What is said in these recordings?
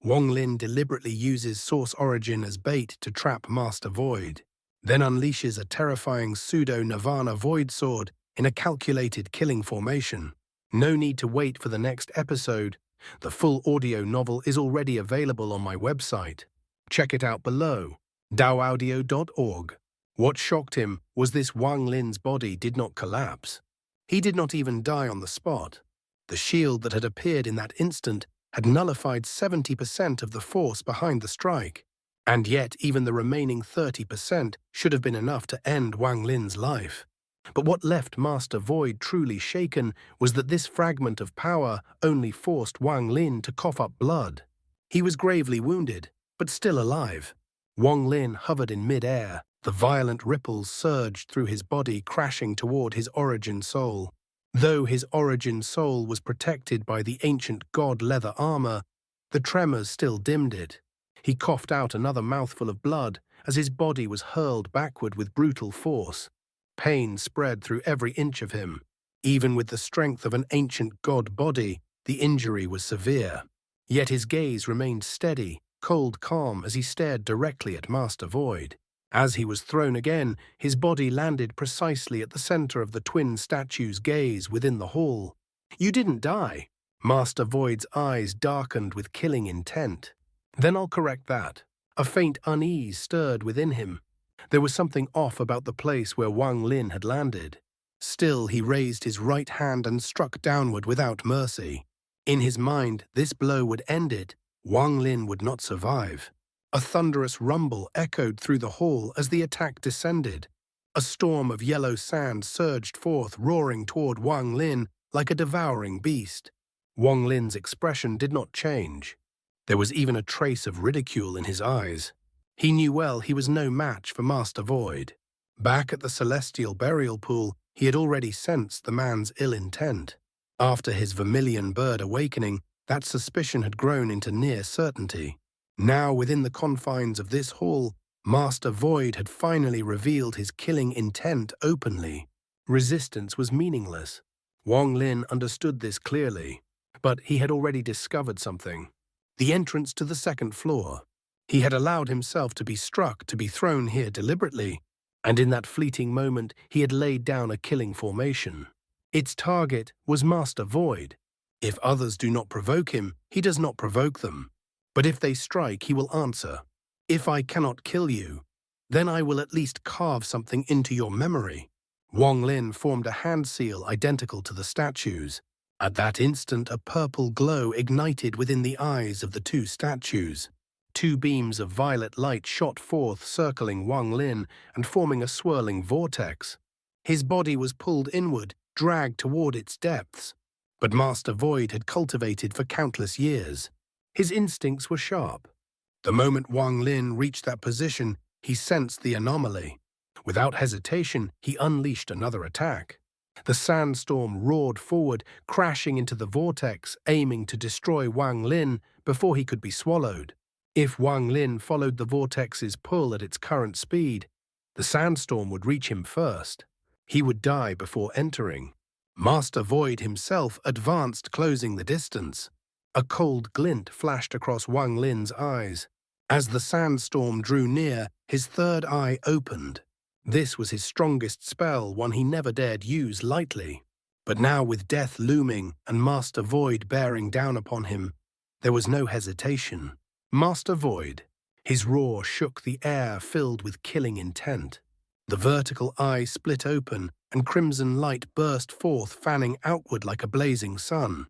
Wang Lin deliberately uses Source Origin as bait to trap Master Void, then unleashes a terrifying pseudo-Nirvana Void Sword in a calculated killing formation. No need to wait for the next episode. The full audio novel is already available on my website. Check it out below, daoaudio.org. What shocked him was this: Wang Lin's body did not collapse. He did not even die on the spot. The shield that had appeared in that instant had nullified 70% of the force behind the strike. And yet even the remaining 30% should have been enough to end Wang Lin's life. But what left Master Void truly shaken was that this fragment of power only forced Wang Lin to cough up blood. He was gravely wounded, but still alive. Wang Lin hovered in mid-air. The violent ripples surged through his body, crashing toward his origin soul. Though his origin soul was protected by the ancient god leather armor, the tremors still dimmed it. He coughed out another mouthful of blood as his body was hurled backward with brutal force. Pain spread through every inch of him. Even with the strength of an ancient god body, the injury was severe. Yet his gaze remained steady, cold calm as he stared directly at Master Void. As he was thrown again, his body landed precisely at the center of the twin statues' gaze within the hall. "You didn't die." Master Void's eyes darkened with killing intent. "Then I'll correct that." A faint unease stirred within him. There was something off about the place where Wang Lin had landed. Still, he raised his right hand and struck downward without mercy. In his mind, this blow would end it. Wang Lin would not survive. A thunderous rumble echoed through the hall as the attack descended. A storm of yellow sand surged forth, roaring toward Wang Lin like a devouring beast. Wang Lin's expression did not change. There was even a trace of ridicule in his eyes. He knew well he was no match for Master Void. Back at the celestial burial pool, he had already sensed the man's ill intent. After his vermilion bird awakening, that suspicion had grown into near certainty. Now, within the confines of this hall, Master Void had finally revealed his killing intent openly. Resistance was meaningless. Wang Lin understood this clearly, but he had already discovered something. The entrance to the second floor. He had allowed himself to be struck, to be thrown here deliberately, and in that fleeting moment he had laid down a killing formation. Its target was Master Void. If others do not provoke him, he does not provoke them. But if they strike, he will answer. If I cannot kill you, then I will at least carve something into your memory. Wang Lin formed a hand seal identical to the statues. At that instant, a purple glow ignited within the eyes of the two statues. Two beams of violet light shot forth, circling Wang Lin and forming a swirling vortex. His body was pulled inward, dragged toward its depths. But Master Void had cultivated for countless years. His instincts were sharp. The moment Wang Lin reached that position, he sensed the anomaly. Without hesitation, he unleashed another attack. The sandstorm roared forward, crashing into the vortex, aiming to destroy Wang Lin before he could be swallowed. If Wang Lin followed the vortex's pull at its current speed, the sandstorm would reach him first. He would die before entering. Master Void himself advanced, closing the distance. A cold glint flashed across Wang Lin's eyes. As the sandstorm drew near, his third eye opened. This was his strongest spell, one he never dared use lightly. But now, with death looming and Master Void bearing down upon him, there was no hesitation. Master Void. His roar shook the air, filled with killing intent. The vertical eye split open, and crimson light burst forth, fanning outward like a blazing sun.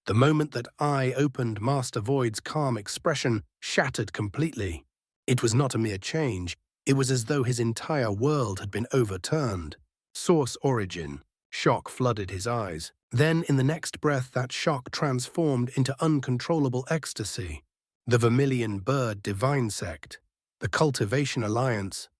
The moment that eye opened, Master Void's calm expression shattered completely. It was not a mere change. It was as though his entire world had been overturned. Source Origin. Shock flooded his eyes. Then, in the next breath, that shock transformed into uncontrollable ecstasy. The Vermilion Bird Divine Sect, the Cultivation Alliance,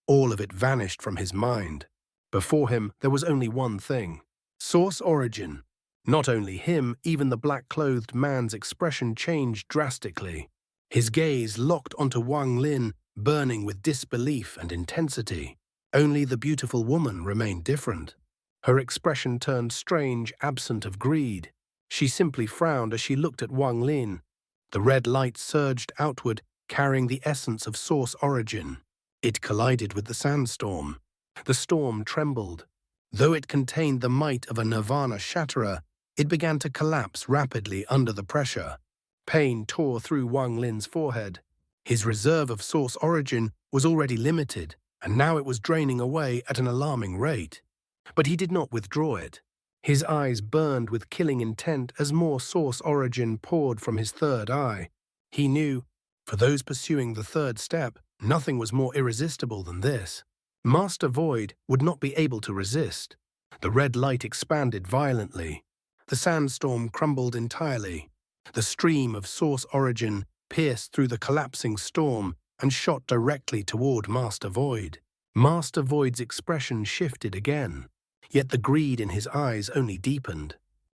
all of it vanished from his mind. Before him, there was only one thing: Source Origin. Not only him, even the black-clothed man's expression changed drastically. His gaze locked onto Wang Lin, burning with disbelief and intensity. Only the beautiful woman remained different. Her expression turned strange, absent of greed. She simply frowned as she looked at Wang Lin. The red light surged outward, carrying the essence of source origin. It collided with the sandstorm. The storm trembled. Though it contained the might of a nirvana shatterer, it began to collapse rapidly under the pressure. Pain tore through Wang Lin's forehead. His reserve of source origin was already limited, and now it was draining away at an alarming rate. But he did not withdraw it. His eyes burned with killing intent as more source origin poured from his third eye. He knew, for those pursuing the third step, nothing was more irresistible than this. Master Void would not be able to resist. The red light expanded violently. The sandstorm crumbled entirely. The stream of source origin pierced through the collapsing storm and shot directly toward Master Void. Master Void's expression shifted again, yet the greed in his eyes only deepened.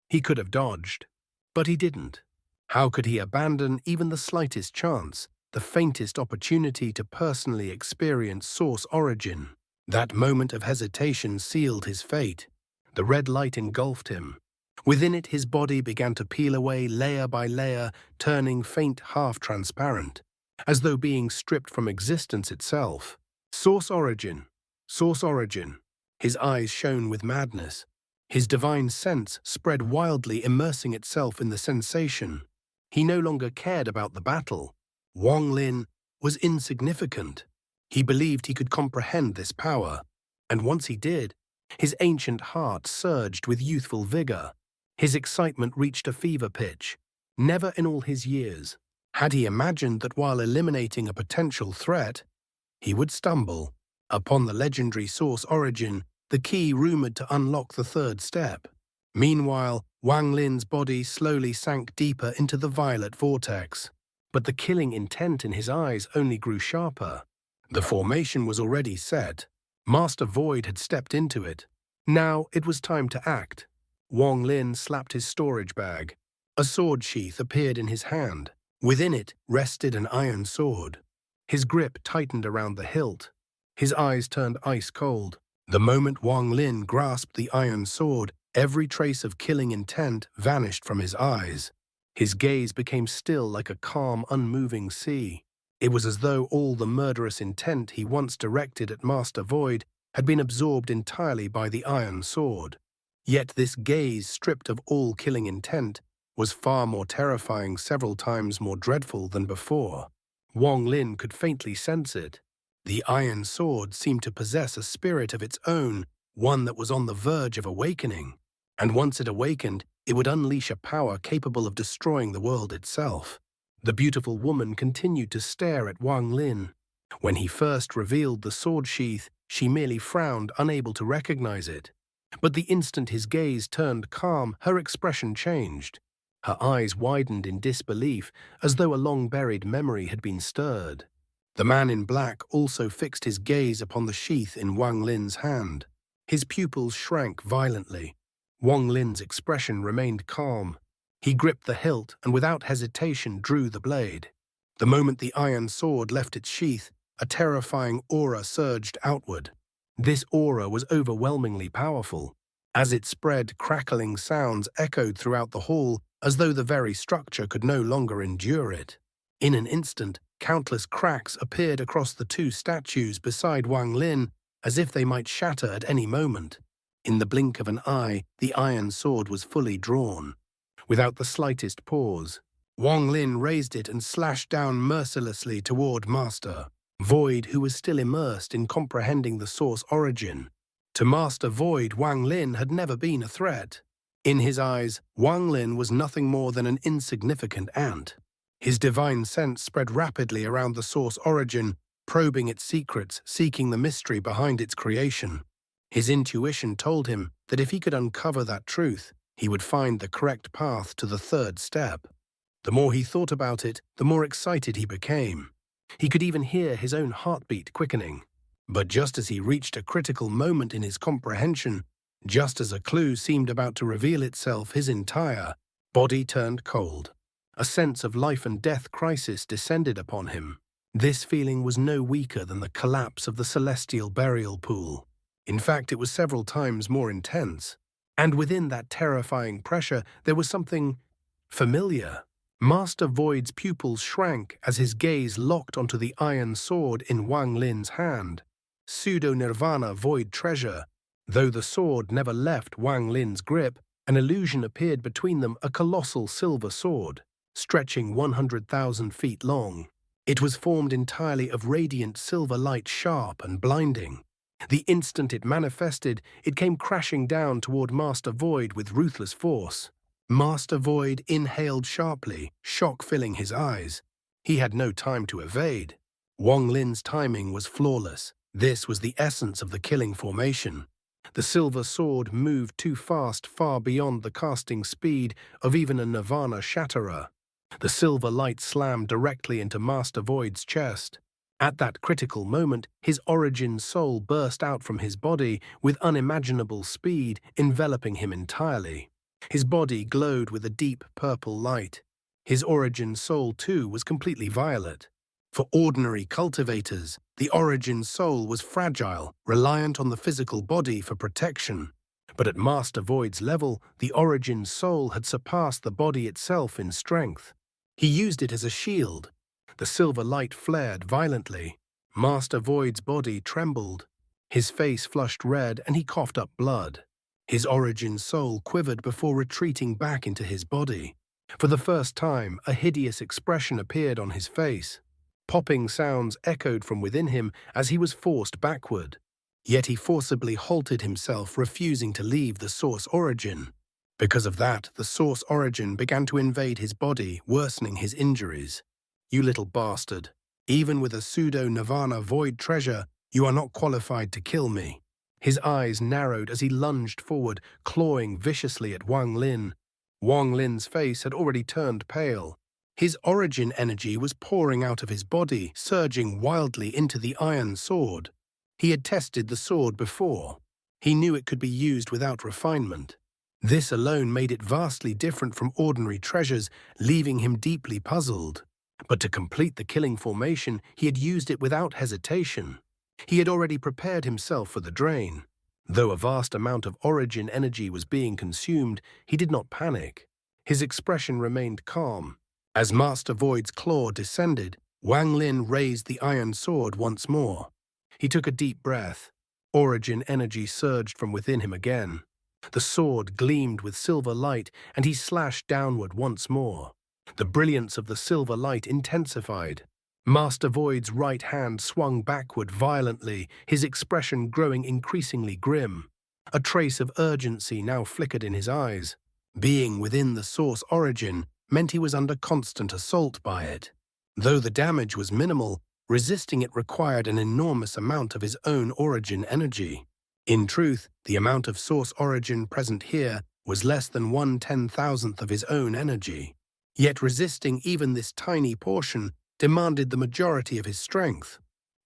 He could have dodged, but he didn't. How could he abandon even the slightest chance, the faintest opportunity to personally experience source origin? That moment of hesitation sealed his fate. The red light engulfed him. Within it, his body began to peel away layer by layer, turning faint, half-transparent, as though being stripped from existence itself. Source origin. Source origin. His eyes shone with madness. His divine sense spread wildly, immersing itself in the sensation. He no longer cared about the battle. Wang Lin was insignificant. He believed he could comprehend this power, and once he did, his ancient heart surged with youthful vigor. His excitement reached a fever pitch. Never in all his years had he imagined that while eliminating a potential threat, he would stumble upon the legendary source origin, the key rumored to unlock the third step. Meanwhile, Wang Lin's body slowly sank deeper into the violet vortex, but the killing intent in his eyes only grew sharper. The formation was already set. Master Void had stepped into it. Now it was time to act. Wang Lin slapped his storage bag. A sword sheath appeared in his hand. Within it rested an iron sword. His grip tightened around the hilt. His eyes turned ice cold. The moment Wang Lin grasped the iron sword, every trace of killing intent vanished from his eyes. His gaze became still like a calm, unmoving sea. It was as though all the murderous intent he once directed at Master Void had been absorbed entirely by the iron sword. Yet this gaze, stripped of all killing intent, was far more terrifying, several times more dreadful than before. Wang Lin could faintly sense it. The iron sword seemed to possess a spirit of its own, one that was on the verge of awakening. And once it awakened, it would unleash a power capable of destroying the world itself. The beautiful woman continued to stare at Wang Lin. When he first revealed the sword sheath, she merely frowned, unable to recognize it. But the instant his gaze turned calm, her expression changed. Her eyes widened in disbelief, as though a long-buried memory had been stirred. The man in black also fixed his gaze upon the sheath in Wang Lin's hand. His pupils shrank violently. Wang Lin's expression remained calm. He gripped the hilt and without hesitation drew the blade. The moment the iron sword left its sheath, a terrifying aura surged outward. This aura was overwhelmingly powerful. As it spread, crackling sounds echoed throughout the hall, as though the very structure could no longer endure it. In an instant, countless cracks appeared across the two statues beside Wang Lin, as if they might shatter at any moment. In the blink of an eye, the iron sword was fully drawn. Without the slightest pause, Wang Lin raised it and slashed down mercilessly toward Master Void, who was still immersed in comprehending the source origin. To Master Void, Wang Lin had never been a threat. In his eyes, Wang Lin was nothing more than an insignificant ant. His divine sense spread rapidly around the source origin, probing its secrets, seeking the mystery behind its creation. His intuition told him that if he could uncover that truth, he would find the correct path to the third step. The more he thought about it, the more excited he became. He could even hear his own heartbeat quickening. But just as he reached a critical moment in his comprehension, just as a clue seemed about to reveal itself, his entire body turned cold. A sense of life and death crisis descended upon him. This feeling was no weaker than the collapse of the celestial burial pool. In fact, it was several times more intense. And within that terrifying pressure, there was something familiar. Master Void's pupils shrank as his gaze locked onto the iron sword in Wang Lin's hand. Pseudo-Nirvana Void Treasure. Though the sword never left Wang Lin's grip, an illusion appeared between them, a colossal silver sword, stretching 100,000 feet long. It was formed entirely of radiant silver light, sharp and blinding. The instant it manifested, it came crashing down toward Master Void with ruthless force. Master Void inhaled sharply, shock filling his eyes. He had no time to evade. Wang Lin's timing was flawless. This was the essence of the killing formation. The silver sword moved too fast, far beyond the casting speed of even a Nirvana Shatterer. The silver light slammed directly into Master Void's chest. At that critical moment, his origin soul burst out from his body with unimaginable speed, enveloping him entirely. His body glowed with a deep purple light. His origin soul, too, was completely violet. For ordinary cultivators, the origin soul was fragile, reliant on the physical body for protection. But at Master Void's level, the origin soul had surpassed the body itself in strength. He used it as a shield. The silver light flared violently. Master Void's body trembled. His face flushed red and he coughed up blood. His origin soul quivered before retreating back into his body. For the first time, a hideous expression appeared on his face. Popping sounds echoed from within him as he was forced backward. Yet he forcibly halted himself, refusing to leave the source origin. Because of that, the source origin began to invade his body, worsening his injuries. "You little bastard. Even with a pseudo-Nirvana void treasure, you are not qualified to kill me." His eyes narrowed as he lunged forward, clawing viciously at Wang Lin. Wang Lin's face had already turned pale. His origin energy was pouring out of his body, surging wildly into the iron sword. He had tested the sword before. He knew it could be used without refinement. This alone made it vastly different from ordinary treasures, leaving him deeply puzzled. But to complete the killing formation, he had used it without hesitation. He had already prepared himself for the drain. Though a vast amount of origin energy was being consumed, he did not panic. His expression remained calm. As Master Void's claw descended, Wang Lin raised the iron sword once more. He took a deep breath. Origin energy surged from within him again. The sword gleamed with silver light, and he slashed downward once more. The brilliance of the silver light intensified. Master Void's right hand swung backward violently, his expression growing increasingly grim. A trace of urgency now flickered in his eyes. Being within the source origin meant he was under constant assault by it. Though the damage was minimal, resisting it required an enormous amount of his own origin energy. In truth, the amount of source origin present here was less than 1/10,000th of his own energy. Yet resisting even this tiny portion demanded the majority of his strength,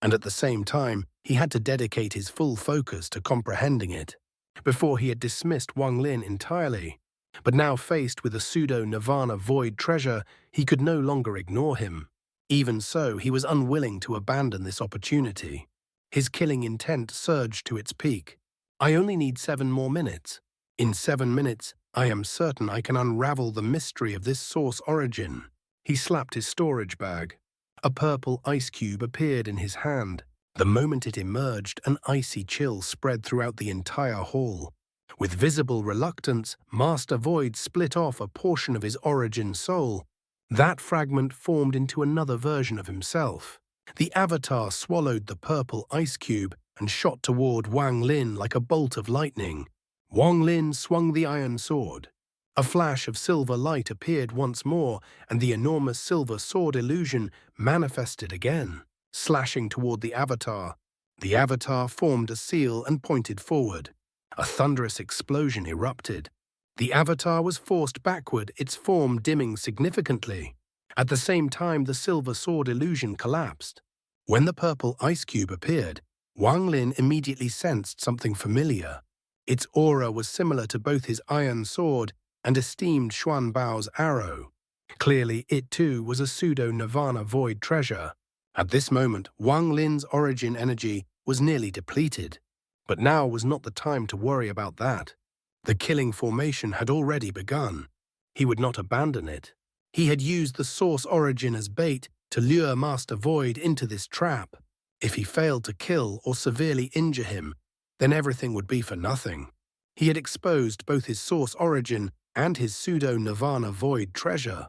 and at the same time, he had to dedicate his full focus to comprehending it. Before he had dismissed Wang Lin entirely, but now faced with a pseudo-Nirvana void treasure, he could no longer ignore him. Even so, he was unwilling to abandon this opportunity. His killing intent surged to its peak. "I only need 7 more minutes. In 7 minutes, I am certain I can unravel the mystery of this source origin." He slapped his storage bag. A purple ice cube appeared in his hand. The moment it emerged, an icy chill spread throughout the entire hall. With visible reluctance, Master Void split off a portion of his origin soul. That fragment formed into another version of himself. The avatar swallowed the purple ice cube and shot toward Wang Lin like a bolt of lightning. Wang Lin swung the iron sword. A flash of silver light appeared once more, and the enormous silver sword illusion manifested again, slashing toward the avatar. The avatar formed a seal and pointed forward. A thunderous explosion erupted. The avatar was forced backward, its form dimming significantly. At the same time, the silver sword illusion collapsed. When the purple ice cube appeared, Wang Lin immediately sensed something familiar. Its aura was similar to both his iron sword and esteemed Xuan Bao's arrow. Clearly, it too was a pseudo-Nirvana void treasure. At this moment, Wang Lin's origin energy was nearly depleted. But now was not the time to worry about that. The killing formation had already begun. He would not abandon it. He had used the source origin as bait to lure Master Void into this trap. If he failed to kill or severely injure him, then everything would be for nothing. He had exposed both his source origin and his pseudo-Nirvana Void treasure.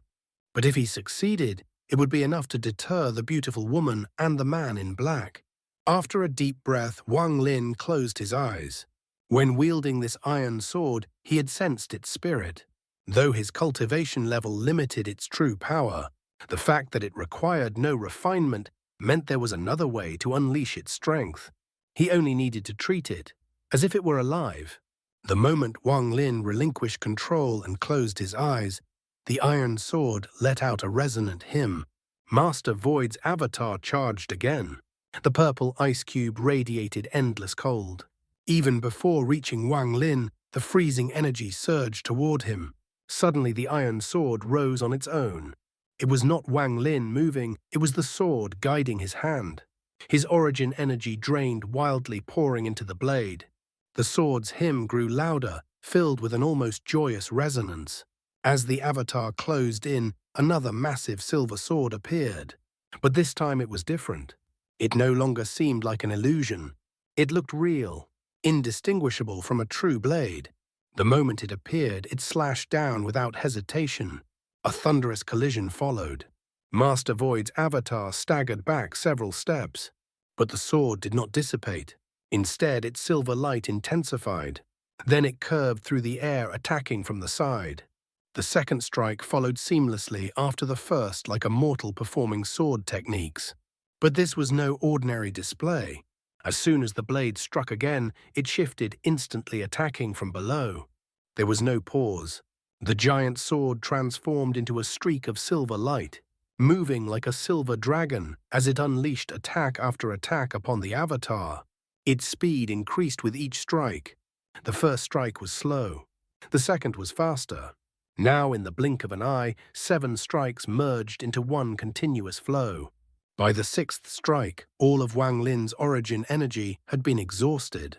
But if he succeeded, it would be enough to deter the beautiful woman and the man in black. After a deep breath, Wang Lin closed his eyes. When wielding this iron sword, he had sensed its spirit. Though his cultivation level limited its true power, the fact that it required no refinement meant there was another way to unleash its strength. He only needed to treat it, as if it were alive. The moment Wang Lin relinquished control and closed his eyes, the iron sword let out a resonant hymn. Master Void's avatar charged again. The purple ice cube radiated endless cold. Even before reaching Wang Lin, the freezing energy surged toward him. Suddenly the iron sword rose on its own. It was not Wang Lin moving, it was the sword guiding his hand. His origin energy drained wildly, pouring into the blade. The sword's hymn grew louder, filled with an almost joyous resonance. As the avatar closed in, another massive silver sword appeared. But this time it was different. It no longer seemed like an illusion. It looked real, indistinguishable from a true blade. The moment it appeared, it slashed down without hesitation. A thunderous collision followed. Master Void's avatar staggered back several steps. But the sword did not dissipate. Instead, its silver light intensified. Then it curved through the air, attacking from the side. The second strike followed seamlessly after the first, like a mortal performing sword techniques. But this was no ordinary display. As soon as the blade struck again, it shifted, instantly attacking from below. There was no pause. The giant sword transformed into a streak of silver light, moving like a silver dragon as it unleashed attack after attack upon the avatar. Its speed increased with each strike. The first strike was slow. The second was faster. Now, in the blink of an eye, 7 strikes merged into one continuous flow. By the 6th strike, all of Wang Lin's origin energy had been exhausted.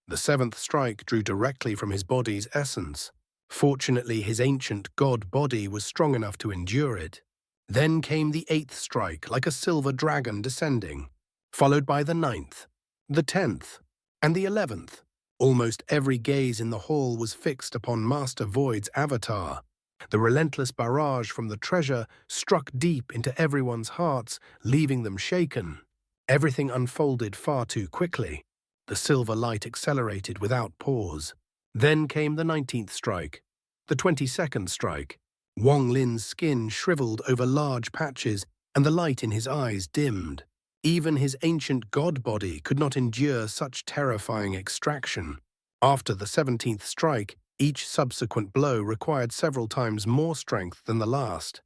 The 7th strike drew directly from his body's essence. Fortunately, his ancient god body was strong enough to endure it. Then came the 8th strike, like a silver dragon descending, followed by the 9th, the 10th, and the 11th. Almost every gaze in the hall was fixed upon Master Void's avatar. The relentless barrage from the treasure struck deep into everyone's hearts, leaving them shaken. Everything unfolded far too quickly. The silver light accelerated without pause. Then came the 19th strike, the 22nd strike. Wang Lin's skin shriveled over large patches, and the light in his eyes dimmed. Even his ancient god body could not endure such terrifying extraction. After the 17th strike, each subsequent blow required several times more strength than the last.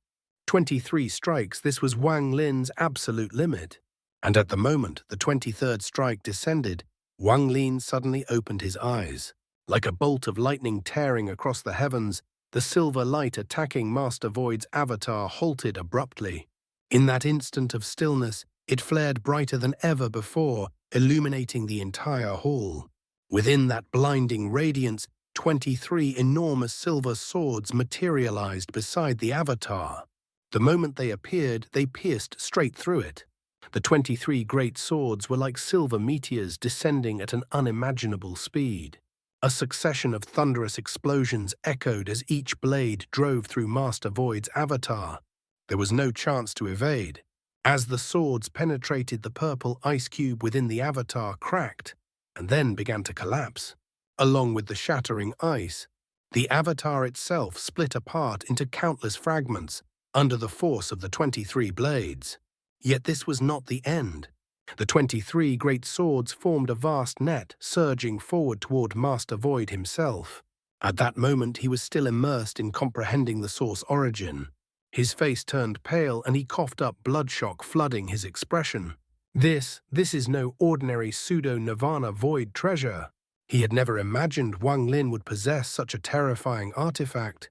23 strikes, this was Wang Lin's absolute limit. And at the moment the 23rd strike descended, Wang Lin suddenly opened his eyes. Like a bolt of lightning tearing across the heavens, the silver light attacking Master Void's avatar halted abruptly. In that instant of stillness, it flared brighter than ever before, illuminating the entire hall. Within that blinding radiance, 23 enormous silver swords materialized beside the avatar. The moment they appeared, they pierced straight through it. The 23 great swords were like silver meteors descending at an unimaginable speed. A succession of thunderous explosions echoed as each blade drove through Master Void's avatar. There was no chance to evade. As the swords penetrated, the purple ice cube within the avatar cracked and then began to collapse. Along with the shattering ice, the avatar itself split apart into countless fragments under the force of the 23 blades. Yet this was not the end. The 23 great swords formed a vast net, surging forward toward Master Void himself. At that moment, he was still immersed in comprehending the source origin. His face turned pale, and he coughed up blood-shock, flooding his expression. This is no ordinary pseudo-Nirvana Void treasure. He had never imagined Wang Lin would possess such a terrifying artifact,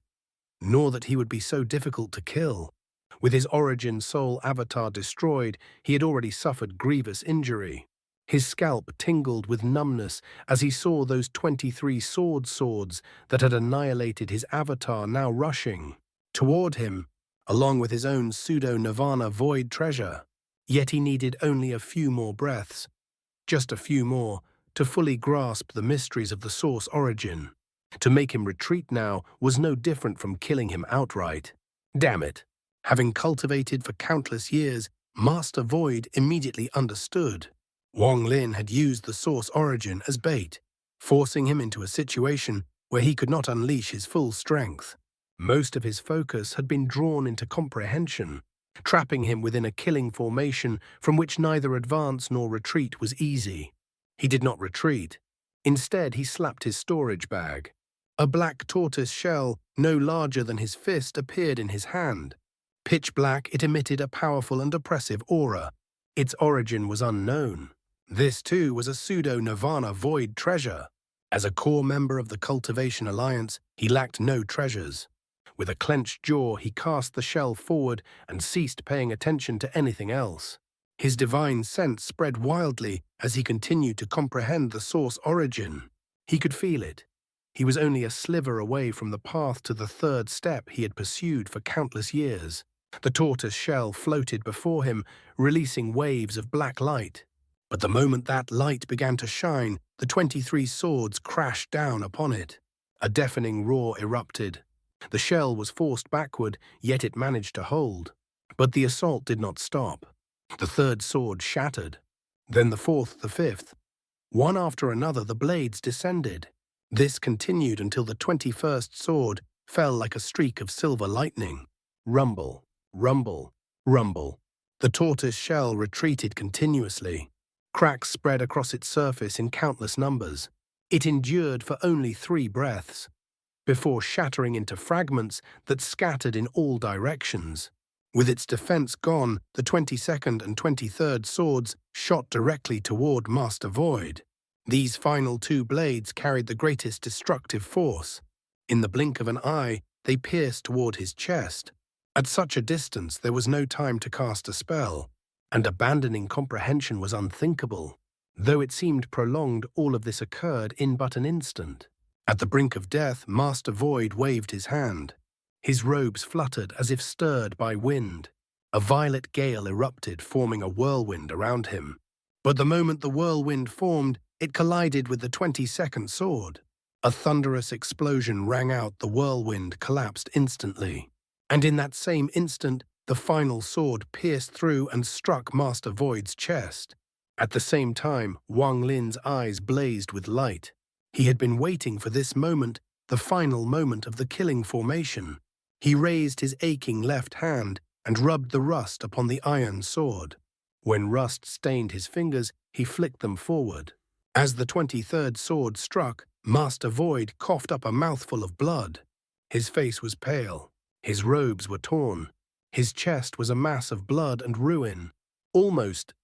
nor that he would be so difficult to kill. With his origin soul avatar destroyed, he had already suffered grievous injury. His scalp tingled with numbness as he saw those 23 swords that had annihilated his avatar now rushing toward him. along with his own pseudo-nirvana void treasure. Yet he needed only a few more breaths, just a few more, to fully grasp the mysteries of the source origin. To make him retreat now was no different from killing him outright. Damn it! Having cultivated for countless years, Master Void immediately understood. Wang Lin had used the source origin as bait, forcing him into a situation where he could not unleash his full strength. Most of his focus had been drawn into comprehension, trapping him within a killing formation from which neither advance nor retreat was easy. He did not retreat. Instead, he slapped his storage bag. A black tortoise shell, no larger than his fist, appeared in his hand. Pitch black, it emitted a powerful and oppressive aura. Its origin was unknown. This, too, was a pseudo-nirvana void treasure. As a core member of the Cultivation Alliance, he lacked no treasures. With a clenched jaw, he cast the shell forward and ceased paying attention to anything else. His divine sense spread wildly as he continued to comprehend the source origin. He could feel it. He was only a sliver away from the path to the third step he had pursued for countless years. The tortoise shell floated before him, releasing waves of black light. But the moment that light began to shine, the 23 swords crashed down upon it. A deafening roar erupted. The shell was forced backward, yet it managed to hold. But the assault did not stop. The third sword shattered. Then the fourth, the fifth. One after another, the blades descended. This continued until the 21st sword fell like a streak of silver lightning. Rumble, rumble, rumble. The tortoise shell retreated continuously. Cracks spread across its surface in countless numbers. It endured for only 3 breaths, before shattering into fragments that scattered in all directions. With its defense gone, the 22nd and 23rd swords shot directly toward Master Void. These final 2 blades carried the greatest destructive force. In the blink of an eye, they pierced toward his chest. At such a distance, there was no time to cast a spell, and abandoning comprehension was unthinkable. Though it seemed prolonged, all of this occurred in but an instant. At the brink of death, Master Void waved his hand. His robes fluttered as if stirred by wind. A violet gale erupted, forming a whirlwind around him. But the moment the whirlwind formed, it collided with the 22nd sword. A thunderous explosion rang out, the whirlwind collapsed instantly. And in that same instant, the final sword pierced through and struck Master Void's chest. At the same time, Wang Lin's eyes blazed with light. He had been waiting for this moment, the final moment of the killing formation. He raised his aching left hand and rubbed the rust upon the iron sword. When rust stained his fingers, he flicked them forward. As the 23rd sword struck, Master Void coughed up a mouthful of blood. His face was pale. His robes were torn. His chest was a mass of blood and ruin. Almost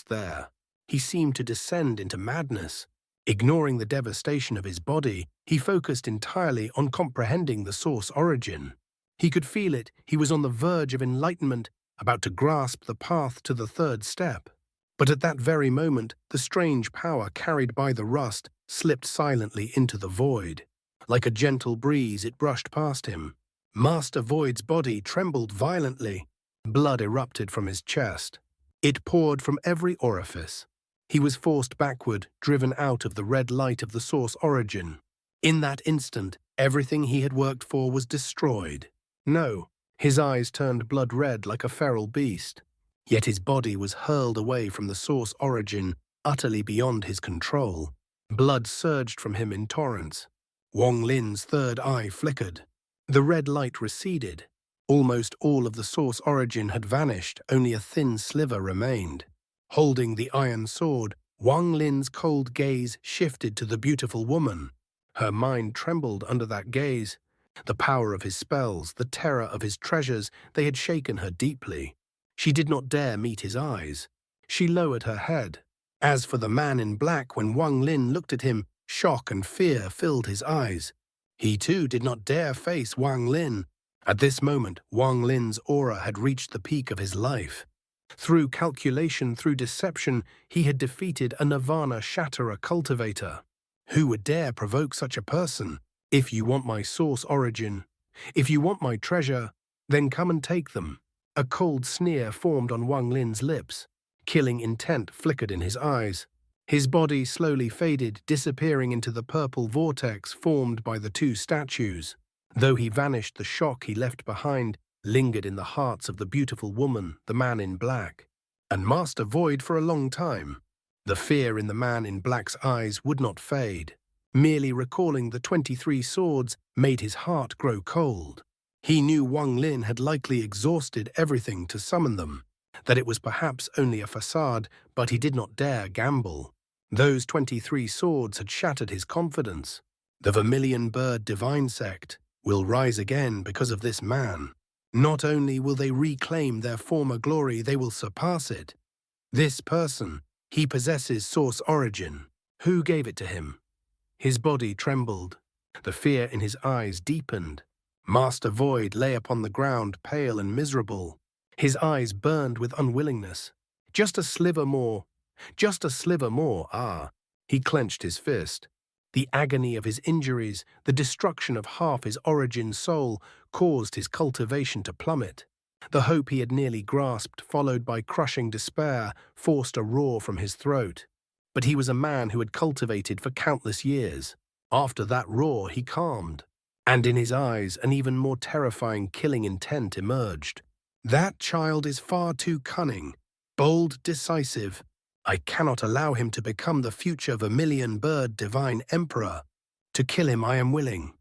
there. He seemed to descend into madness. Ignoring the devastation of his body, he focused entirely on comprehending the source origin. He could feel it. He was on the verge of enlightenment, about to grasp the path to the third step. But at that very moment, the strange power carried by the rust slipped silently into the void. Like a gentle breeze, it brushed past him. Master Void's body trembled violently. Blood erupted from his chest. It poured from every orifice. He was forced backward, driven out of the red light of the source origin. In that instant, everything he had worked for was destroyed. No, his eyes turned blood red like a feral beast. Yet his body was hurled away from the source origin, utterly beyond his control. Blood surged from him in torrents. Wang Lin's third eye flickered. The red light receded. Almost all of the source origin had vanished, only a thin sliver remained. Holding the iron sword, Wang Lin's cold gaze shifted to the beautiful woman. Her mind trembled under that gaze. The power of his spells, the terror of his treasures, they had shaken her deeply. She did not dare meet his eyes. She lowered her head. As for the man in black, when Wang Lin looked at him, shock and fear filled his eyes. He too did not dare face Wang Lin. At this moment, Wang Lin's aura had reached the peak of his life. Through calculation, through deception, he had defeated a Nirvana Shatterer cultivator. Who would dare provoke such a person? If you want my source origin, if you want my treasure, Then come and take them. A cold sneer formed on Wang Lin's lips. Killing intent flickered in his eyes. His body slowly faded, disappearing into the purple vortex formed by the two statues. Though he vanished, the shock he left behind lingered in the hearts of the beautiful woman, the man in black, and Master Void for a long time. The fear in the man in black's eyes would not fade. Merely recalling the 23 swords made his heart grow cold. He knew Wang Lin had likely exhausted everything to summon them, that it was perhaps only a facade, but he did not dare gamble. Those 23 swords had shattered his confidence. The Vermilion Bird Divine Sect will rise again because of this man. Not only will they reclaim their former glory, they will surpass it. This person, he possesses source origin. Who gave it to him? His body trembled. The fear in his eyes deepened. Master Void lay upon the ground, pale and miserable. His eyes burned with unwillingness. Just a sliver more. Just a sliver more, ah. He clenched his fist. The agony of his injuries, the destruction of half his origin soul, caused his cultivation to plummet. The hope he had nearly grasped, followed by crushing despair, forced a roar from his throat. But he was a man who had cultivated for countless years. After that roar, he calmed, and in his eyes an even more terrifying killing intent emerged. That child is far too cunning, bold, decisive. I cannot allow him to become the future Vermilion Bird Divine Emperor. To kill him I am willing,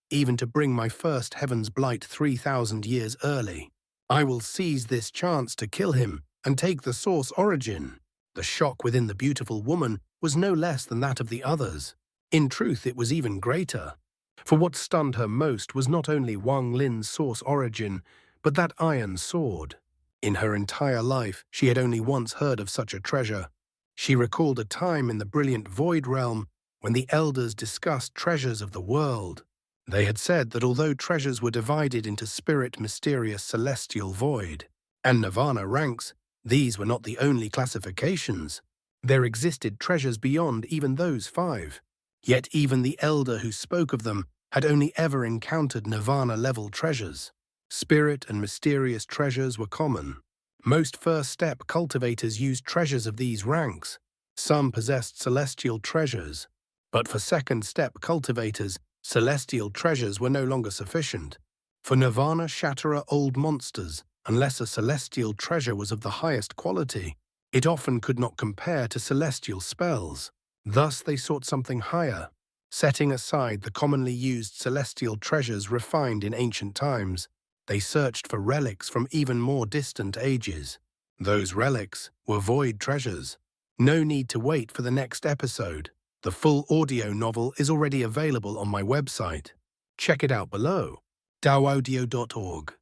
even to bring my first Heaven's Blight 3,000 years early. I will seize this chance to kill him and take the source origin. The shock within the beautiful woman was no less than that of the others. In truth, it was even greater. For what stunned her most was not only Wang Lin's source origin, but that iron sword. In her entire life, she had only once heard of such a treasure. She recalled a time in the brilliant Void Realm when the elders discussed treasures of the world. They had said that although treasures were divided into spirit, mysterious, celestial, void, and nirvana ranks, these were not the only classifications. There existed treasures beyond even those 5. Yet even the elder who spoke of them had only ever encountered nirvana-level treasures. Spirit and mysterious treasures were common. Most first-step cultivators used treasures of these ranks. Some possessed celestial treasures. But for second-step cultivators, celestial treasures were no longer sufficient. For nirvana shatterer old monsters, unless a celestial treasure was of the highest quality, it often could not compare to celestial spells. Thus they sought something higher, setting aside the commonly used celestial treasures refined in ancient times. They searched for relics from even more distant ages. Those relics were void treasures. No need to wait for the next episode. The full audio novel is already available on my website. Check it out below, daoaudio.org.